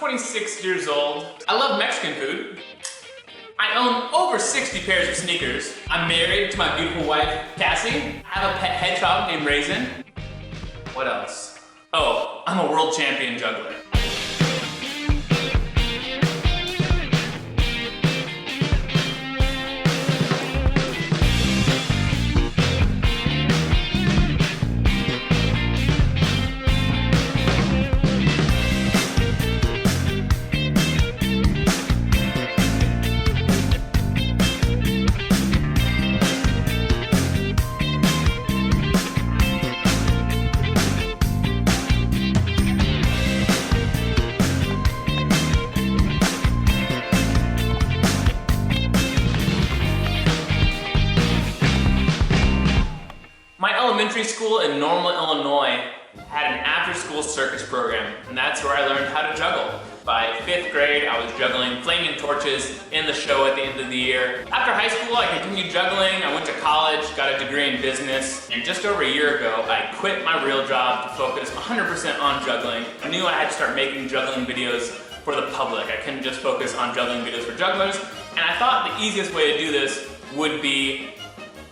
26 years old. I love Mexican food. I own over 60 pairs of sneakers. I'm married to my beautiful wife, Cassie. I have a pet hedgehog named Raisin. What else? Oh, I'm a world champion juggler. My elementary school in Normal, Illinois had an after-school circus program, and that's where I learned how to juggle. By 5th grade, I was juggling flaming torches in the show at the end of the year. After high school, I continued juggling. I went to college, got a degree in business, and just over a year ago, I quit my real job to focus 100% on juggling. I knew I had to start making juggling videos for the public. I couldn't just focus on juggling videos for jugglers, and I thought the easiest way to do this would be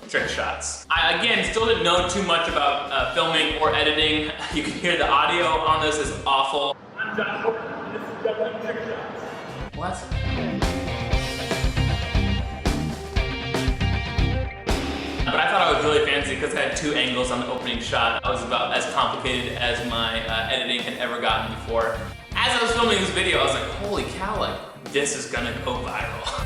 trick shots. I, again, still didn't know too much about filming or editing. You can hear the audio on this is awful. I'm Josh Horton, this is juggling trick shots. What? But I thought I was really fancy because I had 2 angles on the opening shot. I was about as complicated as my editing had ever gotten before. As I was filming this video, I was like, holy cow, like, this is gonna go viral.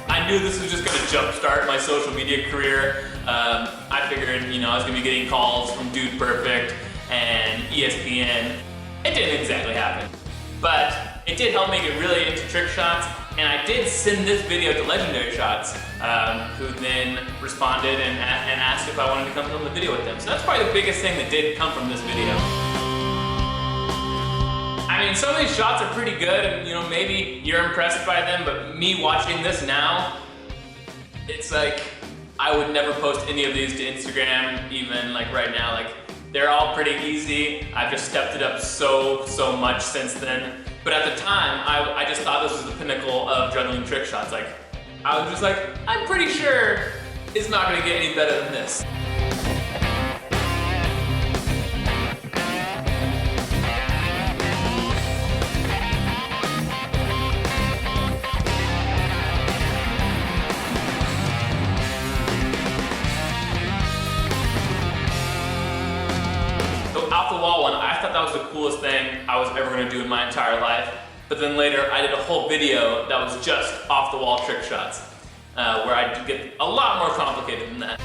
I knew this was just gonna jumpstart my social media career. I figured, I was gonna be getting calls from Dude Perfect and ESPN. It didn't exactly happen, but it did help me get really into trick shots, and I did send this video to Legendary Shots, who then responded and asked if I wanted to come film the video with them. So that's probably the biggest thing that did come from this video. I mean, some of these shots are pretty good, and maybe you're impressed by them, but me watching this now, it's like, I would never post any of these to Instagram, even like right now. Like, they're all pretty easy. I've just stepped it up so much since then. But at the time, I just thought this was the pinnacle of juggling trick shots. Like, I was just like, I'm pretty sure it's not gonna get any better than this. Off the wall one, I thought that was the coolest thing I was ever gonna do in my entire life. But then later, I did a whole video that was just off the wall trick shots, where I did get a lot more complicated than that.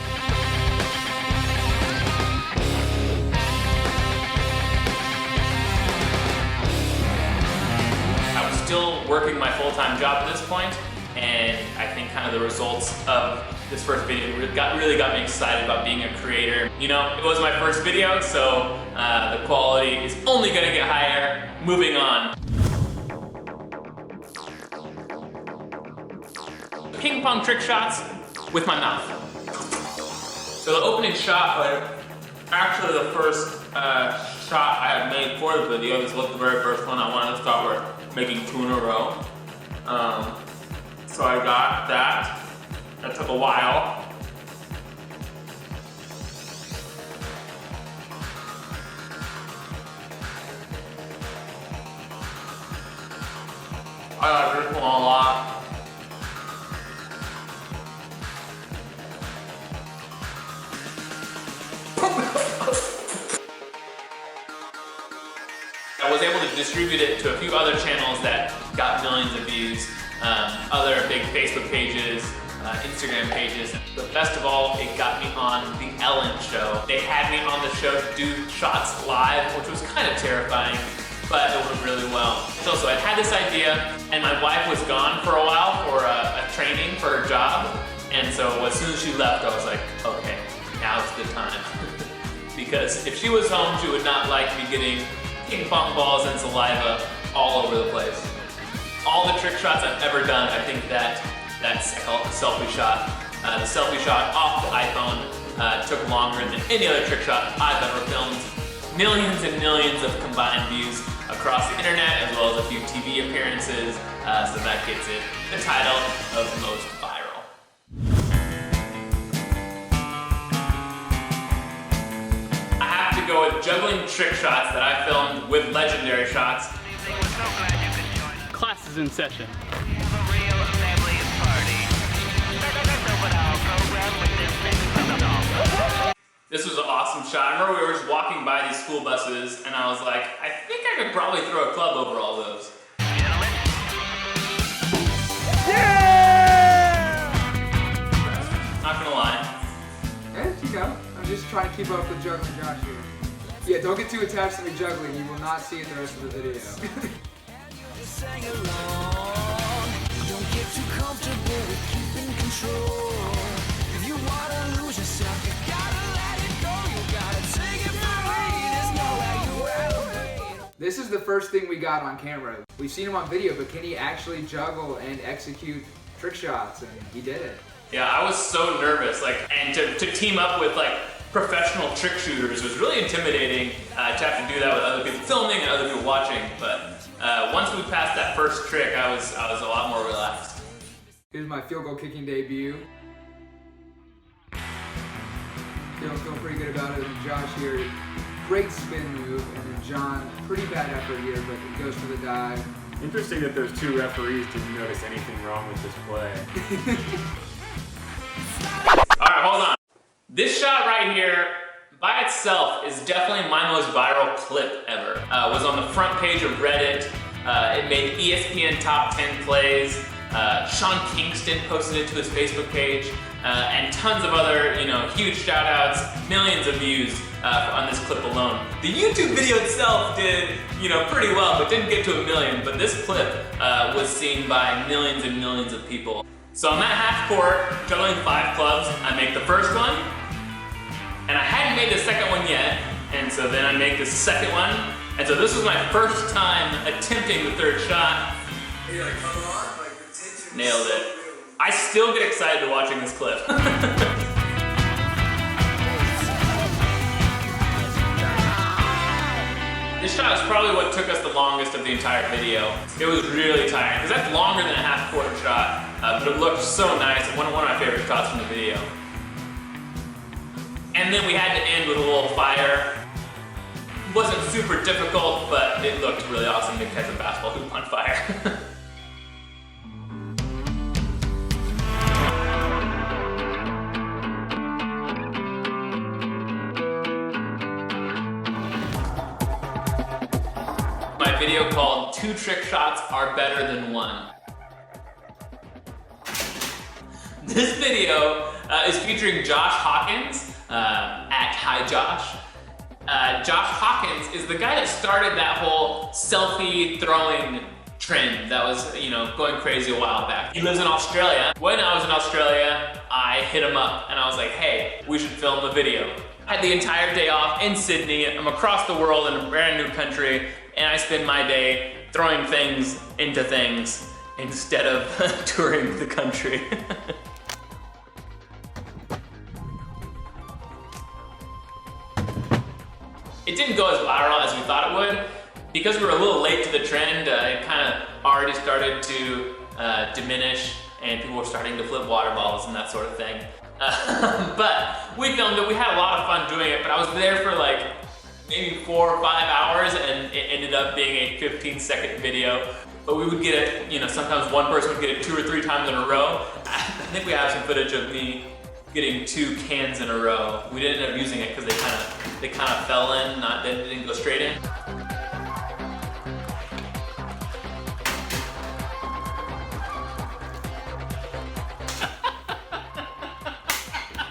I was still working my full-time job at this point, and I think kind of the results of this first video really got me excited about being a creator. It was my first video, so the quality is only gonna get higher. Moving on. Ping pong trick shots with my mouth. So the opening shot, actually the first shot I had made for the video, this was the very first one I wanted to start with, making 2 in a row. So I got that. That took a while. I like this one a lot. I was able to distribute it to a few other channels that got millions of views, other big Facebook pages, Instagram pages. But best of all, it got me on the Ellen show. They had me on the show to do shots live, which was kind of terrifying, but it went really well. So I had this idea, and my wife was gone for a while for a training for her job. And so as soon as she left, I was like, okay, now's the time. Because if she was home, she would not like me getting ping pong balls and saliva all over the place. All the trick shots I've ever done, I think that's called the selfie shot. The selfie shot off the iPhone took longer than any other trick shot I've ever filmed. millions and millions of combined views across the internet, as well as a few TV appearances, so that gets it the title of most viral. I have to go with juggling trick shots that I filmed with legendary shots. Class is in session. This was an awesome shot. I remember we were just walking by these school buses, and I was like, I think I could probably throw a club over all those. Yeah! Not gonna lie. There you go. I'm just trying to keep up with juggling Josh here. Yeah, don't get too attached to me juggling. You will not see it the rest of the video. Don't get too comfortable with keeping control. If you wanna lose yourself, you gotta let it go. You gotta take it from me. There's nowhere you elevate. This is the first thing we got on camera. We've seen him on video, but can he actually juggle and execute trick shots? And he did it. Yeah, I was so nervous, and to team up with professional trick shooters was really intimidating. To have to do that with other people filming and other people watching. But once we passed that first trick, I was a lot more relaxed. Here's my field goal kicking debut. Feeling pretty good about it. And Josh here, great spin move, and then John, pretty bad effort here, but he goes for the dive. Interesting that those two referees didn't notice anything wrong with this play. All right, hold on. This shot right here, by itself, is definitely my most viral clip ever. It was on the front page of Reddit. It made ESPN top 10 plays. Sean Kingston posted it to his Facebook page, and tons of other, huge shout outs, millions of views on this clip alone. The YouTube video itself did, pretty well, but didn't get to 1 million, but this clip was seen by millions and millions of people. So I'm at half court, juggling 5 clubs. I make the first one, and I hadn't made the second one yet, and so then I make the second one, and so this was my first time attempting the third shot. You're like, come on, like the tension. Nailed it. I still get excited to watching this clip. This shot is probably what took us the longest of the entire video. It was really tiring, because that's longer than a half-court shot, but it looked so nice. One of my favorite shots from the video. And then we had to end with a little fire. It wasn't super difficult, but it looked really awesome to catch a basketball hoop on fire. My video called 2 Trick Shots Are Better Than 1. This video is featuring Josh Hawkins, at Hi Josh. Josh Hawkins is the guy that started that whole selfie throwing trend that was, going crazy a while back. He lives in Australia. When I was in Australia, I hit him up and I was like, hey, we should film a video. I had the entire day off in Sydney. I'm across the world in a brand new country, and I spend my day throwing things into things instead of touring the country. It didn't go as viral as we thought it would. Because we were a little late to the trend, it kind of already started to diminish, and people were starting to flip water bottles and that sort of thing. But we filmed it, we had a lot of fun doing it, but I was there for maybe 4 or 5 hours, and it ended up being a 15-second video. But we would get it, sometimes one person would get it 2 or 3 times in a row. I think we have some footage of me getting 2 cans in a row. We didn't end up using it because they kind of fell in, they didn't go straight in.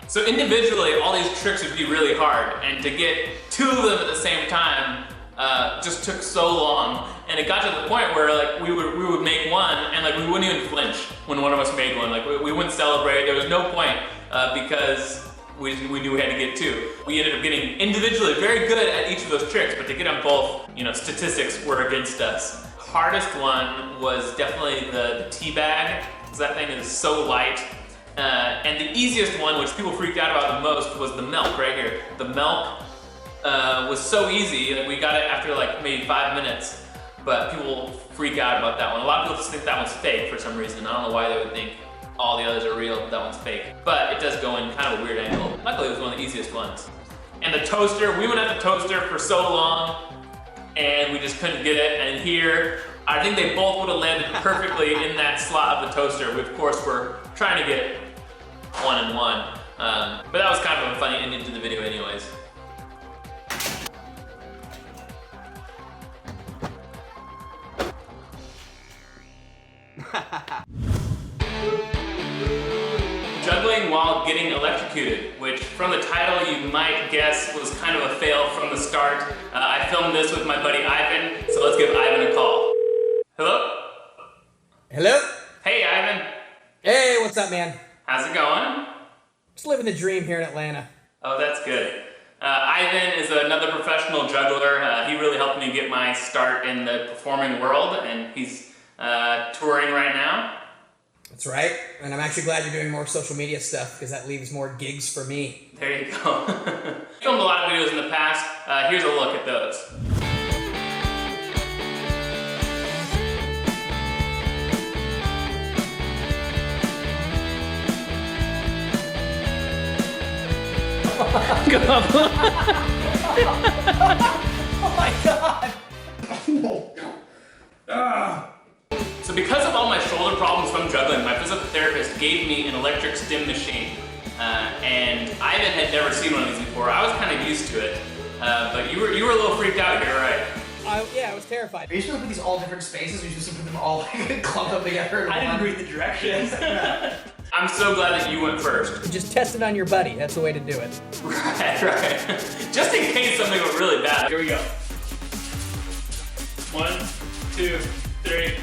So individually, all these tricks would be really hard, and to get 2 of them at the same time just took so long. And it got to the point where we would make one, and we wouldn't even flinch when one of us made one. We wouldn't celebrate. There was no point because we knew we had to get 2. We ended up getting individually very good at each of those tricks, but to get them both, statistics were against us. Hardest one was definitely the tea bag, because that thing is so light. And the easiest one, which people freaked out about the most, was the milk right here. The milk was so easy. Like, we got it after like maybe 5 minutes, but people freak out about that one. A lot of people just think that one's fake for some reason. I don't know why they would think all the others are real, but that one's fake. But it does go in kind of a weird angle. Luckily, it was one of the easiest ones. And the toaster, we went at the toaster for so long, and we just couldn't get it. And here, I think they both would have landed perfectly in that slot of the toaster. We, of course, were trying to get 1 and 1. But that was kind of a funny ending to the video anyways. Juggling while getting electrocuted, which from the title you might guess was kind of a fail from the start. I filmed this with my buddy Ivan, so let's give Ivan a call. Hello? Hello? Hey Ivan. Hey, what's up, man? How's it going? Just living the dream here in Atlanta. Oh, that's good. Ivan is another professional juggler. He really helped me get my start in the performing world, and he's touring right now. That's right, and I'm actually glad you're doing more social media stuff because that leaves more gigs for me. There you go. Filmed a lot of videos in the past. Here's a look at those. Oh my god! So because of all my shoulder problems from juggling, my physical therapist gave me an electric stim machine. And Ivan had never seen one of these before. I was kind of used to it. But you were a little freaked out here, right? Yeah, I was terrified. Are you supposed to put these all different spaces, or are you supposed to put them all like, clumped up together? I didn't read the directions. I'm so glad that you went first. Just test it on your buddy. That's the way to do it. Right. Just in case something went really bad. Here we go. 1, 2, 3.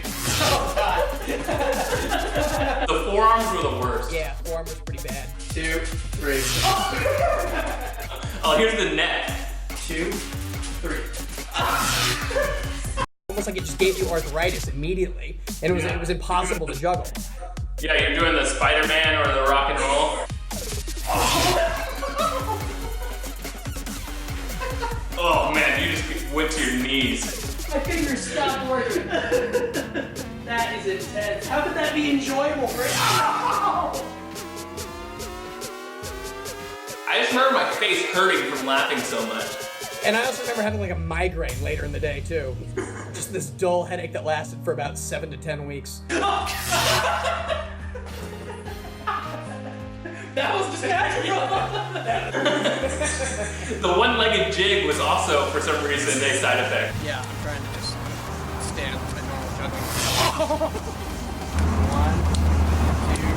Oh god. The forearms were the worst. Yeah, forearm was pretty bad. 2, 3. Oh, here's the neck. 2, 3. Almost like it just gave you arthritis immediately, and it was impossible to juggle. Yeah, you're doing the Spider-Man or the rock and roll. Oh man, you just went to your knees. My fingers stopped working. That is intense. How could that be enjoyable for you? I just remember my face hurting from laughing so much. And I also remember having like a migraine later in the day too. Just this dull headache that lasted for about 7 to 10 weeks. That was just natural. The one-legged jig was also, for some reason, a side effect. Yeah, I'm trying to just stand with my normal juggling. 1, 2.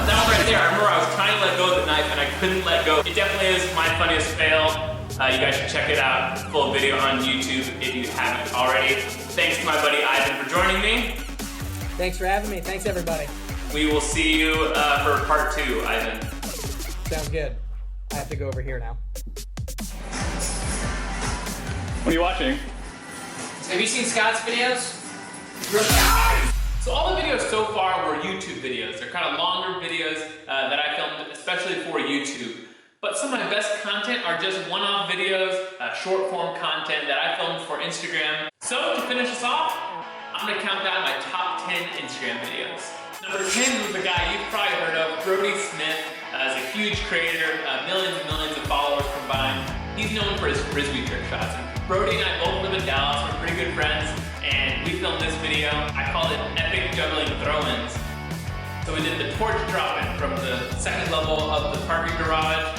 That one right there, I remember I was trying to let go of the knife and I couldn't let go. It definitely is my funniest fail. You guys should check it out. Full video on YouTube if you haven't already. Thanks to my buddy Ivan for joining me. Thanks for having me. Thanks everybody. We will see you for part 2, Ivan. Sounds good. I have to go over here now. What are you watching? Have you seen Scott's videos? So all the videos so far were YouTube videos. They're kind of longer videos that I filmed especially for YouTube. But some of my best content are just one-off videos, short form content that I filmed for Instagram. So to finish us off, I'm gonna count down my top 10 Instagram videos. Number 10 was a guy you've probably heard of, Brody Smith. Is a huge creator, millions and millions of followers combined. He's known for his frisbee trick shots. And Brody and I both live in Dallas, we're pretty good friends, and we filmed this video. I called it Epic Juggling Throw-Ins. So we did the torch drop-in from the 2nd level of the parking garage,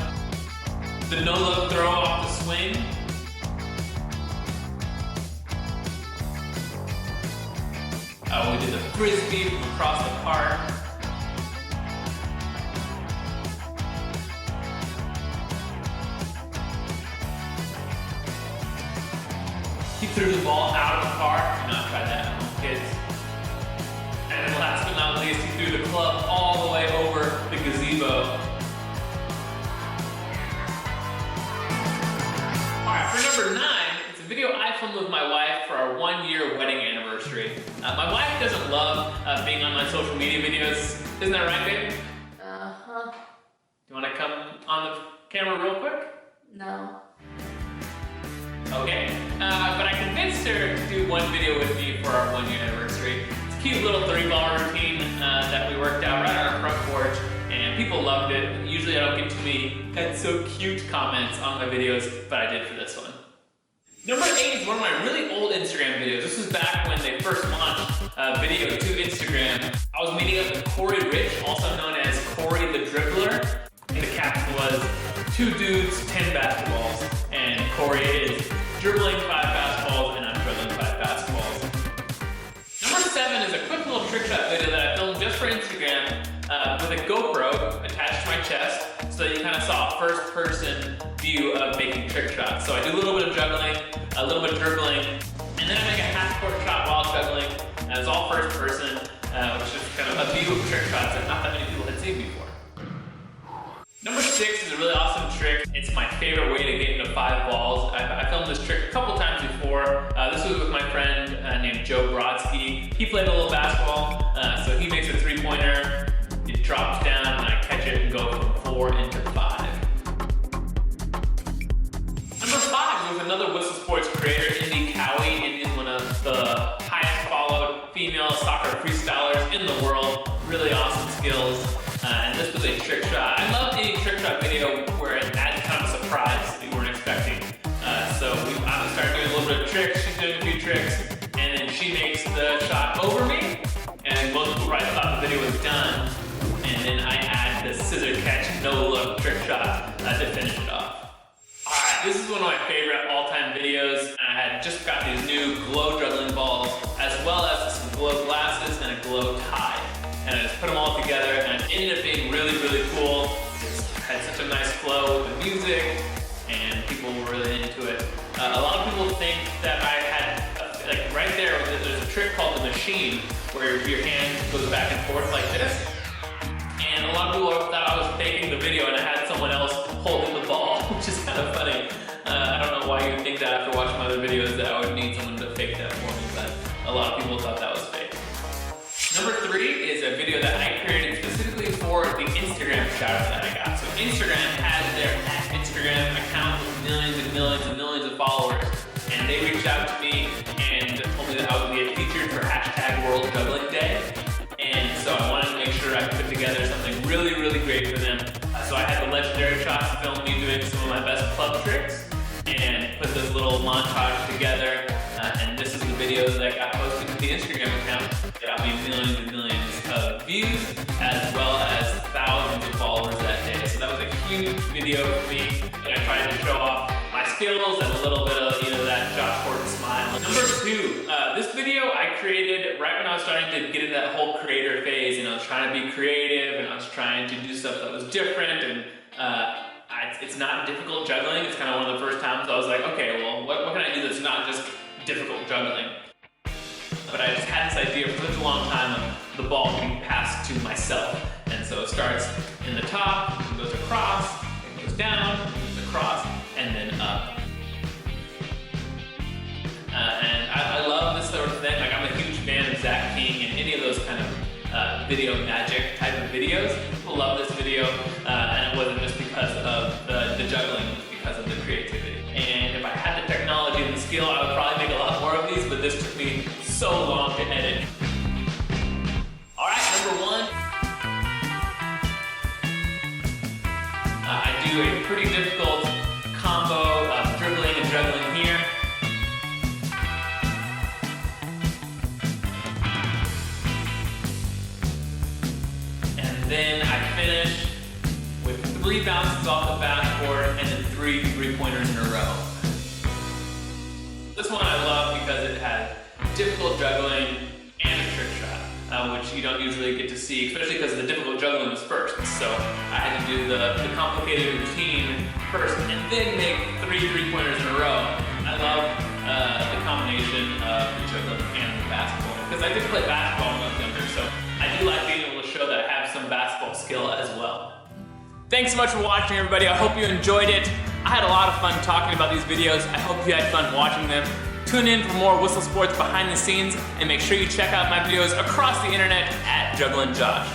the no-look throw off the swing, we did the frisbee from across the park. He threw the ball out of the park. Do not try that, kids. And then last but not least, he threw the club all the way over the gazebo. Alright, for number 9, it's a video I filmed with my wife for our 1-year wedding anniversary. My wife doesn't love being on my social media videos. Isn't that right, babe? Uh-huh. You want to come on the camera real quick? No. Okay. But I convinced her to do one video with me for our 1 year anniversary. It's a cute little 3-ball routine that we worked out right on our front porch, and people loved it. Usually I don't get too many "that's so cute" comments on my videos, but I did for this one. Number 8 is one of my really old Instagram videos. This was back when they first launched video to Instagram. I was meeting up with Corey Rich, also known as Corey the Dribbler. And the caption was, 2 dudes, 10 basketballs. And Corey is dribbling 5 basketballs and I'm dribbling 5 basketballs. Number 7 is a quick little trick shot video that I filmed just for Instagram with a GoPro attached to my chest, so that you kind of saw a first-person view of making trick shots. So I do a little bit of juggling, a little bit of dribbling, and then I make a half-court shot while juggling, and it's all first-person, which is kind of a view of trick shots that not that many people had seen before. Number 6 is a really awesome trick. It's my favorite way to get into 5 balls. I filmed this trick a couple times before. This was with my friend named Joe Brodsky. He played a little basketball, so he makes a 3-pointer. It drops down and I catch it and go from 4 into 5. Number 5 is with another Whistle Sports creator, Indy Cowie. Indy is one of the highest followed female soccer freestylers in the world. Really awesome skills. And this was a trick shot. I love any trick shot video where it adds kind of a surprise that you weren't expecting. So I started doing a little bit of tricks, she's doing a few tricks, and then she makes the shot over me, and most people probably thought the video was done. And then I add the scissor catch, no look trick shot to finish it off. Alright, this is one of my favorite all-time videos. I had just got these new glow juggling balls, as well as some glow glasses and a glow tie. And I just put them all together, and it ended up being really, really cool. It had such a nice flow with the music, and people were really into it. A lot of people think that I had, like right there, there's a trick called the machine, where your hand goes back and forth like this. And a lot of people thought I was faking the video and I had someone else holding the ball, which is kind of funny. I don't know why you would think that after watching my other videos that I would need someone to fake that for me, but a lot of people thought that was fake. Number 3 is a video that I created specifically for the Instagram shout-out that I got. So Instagram has their Instagram account with millions and millions and millions of followers, and they reached out to me and told me that I would be featured for #World Juggling Day. And so I wanted to make sure I put together something really, really great for them. So I had the legendary shots film me doing some of my best club tricks and put this little montage together. And this is the video that got posted to the Instagram account. It got me millions and millions of views, as well as thousands of followers that day. So that was a huge video for me. And I tried to show off my skills and a little bit of, that Josh Horton smile. Number 2, this video I created right when I was starting to get into that whole creator phase, and I was trying to be creative, and I was trying to do stuff that was different, and it's not difficult juggling. It's kind of one of the first times I was like, okay, well, what can I do that's not just difficult juggling? But I just had this idea for such a long time of the ball being passed to myself. And so it starts in the top, it goes across, it goes down, it goes across, and then up. And I love this sort of thing. Like, I'm a huge fan of Zach King and any of those kind of video magic type of videos. People love this video, and it wasn't just because of the juggling, it was because of the creativity. And if I had the technology and the skill, I would probably make a lot more of these, but this took me so long to edit. Alright, number 1. I do a pretty difficult combo of dribbling and juggling here. And then I finish with 3 bounces off the backboard and then 3 3-pointers in a row. This one I love because it has difficult juggling and a trick shot, which you don't usually get to see, especially because the difficult juggling was first. So I had to do the complicated routine first and then make 3 3-pointers in a row. I love the combination of the juggling and the basketball, because I did play basketball when I was younger, so I do like being able to show that I have some basketball skill as well. Thanks so much for watching, everybody. I hope you enjoyed it. I had a lot of fun talking about these videos. I hope you had fun watching them. Tune in for more Whistle Sports behind the scenes, and make sure you check out my videos across the internet at Jugglin' Josh.